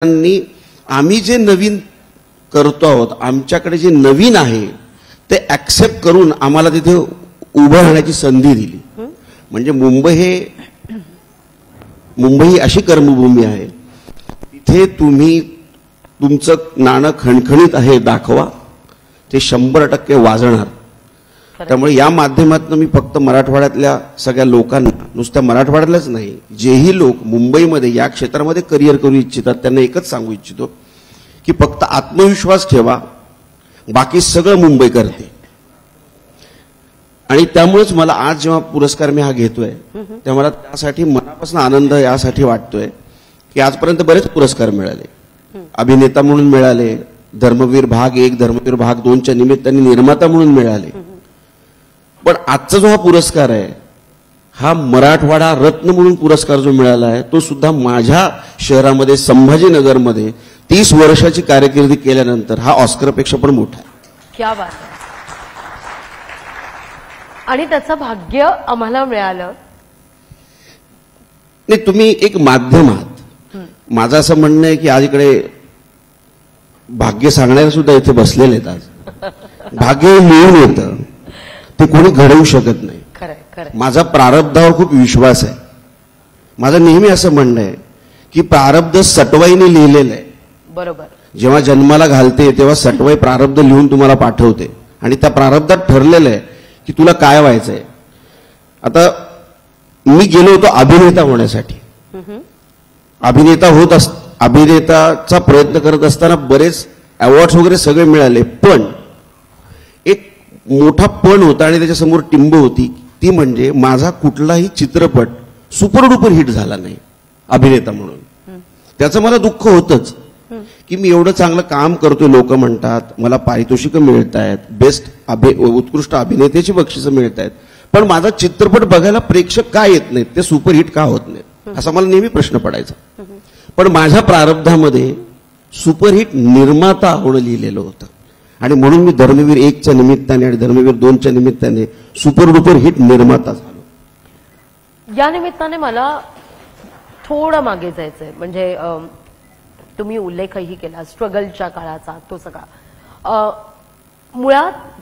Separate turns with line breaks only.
आम्ही जे नवीन करतो आहोत, आमच्याकडे जे नवीन आहे ते ऍक्सेप्ट करून आम्हाला तिथे उभं राहण्याची संधी दिली. म्हणजे मुंबई ही अशी कर्मभूमी आहे, तिथे तुम्ही तुमचं नाणं खणखणीत आहे दाखवा, ते 100% वाजणार. त्यामुळे या माध्यमातून मी फक्त मराठवाड्यातल्या सगळ्या लोकांना, नुसत्या मराठवाड्यातल्याच नाही, जेही लोक मुंबईमध्ये या क्षेत्रामध्ये करिअर करू इच्छितात त्यांना एकच सांगू इच्छितो की फक्त आत्मविश्वास ठेवा, बाकी सगळं मुंबई करते. आणि त्यामुळेच मला आज जेव्हा पुरस्कार मी हा घेतोय तेव्हा मला त्यासाठी मनापासून आनंद यासाठी वाटतोय की आजपर्यंत बरेच पुरस्कार मिळाले. अभिनेता म्हणून मिळाले, धर्मवीर भाग 1, धर्मवीर भाग 2च्या निमित्ताने निर्माता म्हणून मिळाले. पण आजचा जो हा पुरस्कार आहे, हा मराठवाडा रत्न म्हणून पुरस्कार जो मिळाला आहे, तो सुद्धा माझ्या शहरामध्ये संभाजीनगरमध्ये 30 वर्षाची कारकिर्दी केल्यानंतर हा ऑस्करपेक्षा पण मोठा आहे.
क्या बात आहे. आणि त्याचं भाग्य आम्हाला मिळालं.
नाही, तुम्ही एक माध्यम आहात. माझं असं म्हणणं आहे की आज इकडे भाग्य सांगणारे सुद्धा इथे बसलेले आहेत. आज भाग्य मिळून येतं, ते कोणी घडवू शकत नाही. माझा प्रारब्धावर खूप विश्वास आहे. माझं नेहमी असं म्हणणं आहे की प्रारब्ध सटवाईने लिहिलेलं आहे.
बरोबर.
जेव्हा जन्माला घालते तेव्हा सटवाई प्रारब्ध लिहून तुम्हाला पाठवते आणि त्या प्रारब्धात ठरलेलं आहे की तुला काय व्हायचंय. आता मी गेलो होतो अभिनेता होण्यासाठी. अभिनेताचा प्रयत्न करत असताना बरेच अवॉर्ड्स वगैरे सगळे मिळाले, पण एक मोठा पण होता आणि त्याच्यासमोर टिंब होती, ती म्हणजे माझा कुठलाही चित्रपट सुपरडुपर हिट झाला नाही अभिनेता म्हणून. त्याचं मला दुःख होतंच की मी एवढं चांगलं काम करतोय, लोक म्हणतात, मला पारितोषिकं मिळत आहेत, उत्कृष्ट अभिनेत्याची बक्षिसं मिळत आहेत, पण माझा चित्रपट बघायला प्रेक्षक का येत नाहीत, ते सुपरहिट का होत नाहीत, असा मला नेहमी प्रश्न पडायचा. पण माझ्या प्रारब्धामध्ये सुपरहिट निर्माता होणं लिहिलेलं होतं आणि म्हणून मी धर्मवीर 1च्या निमित्ताने आणि धर्मवीर 2च्या निमित्ताने सुपरडुपर हिट निर्माता झालो.
या निमित्ताने मला थोडं मागे जायचंय. म्हणजे तुम्ही उल्लेखही केला स्ट्रगलच्या काळाचा, तो सगळा मुळात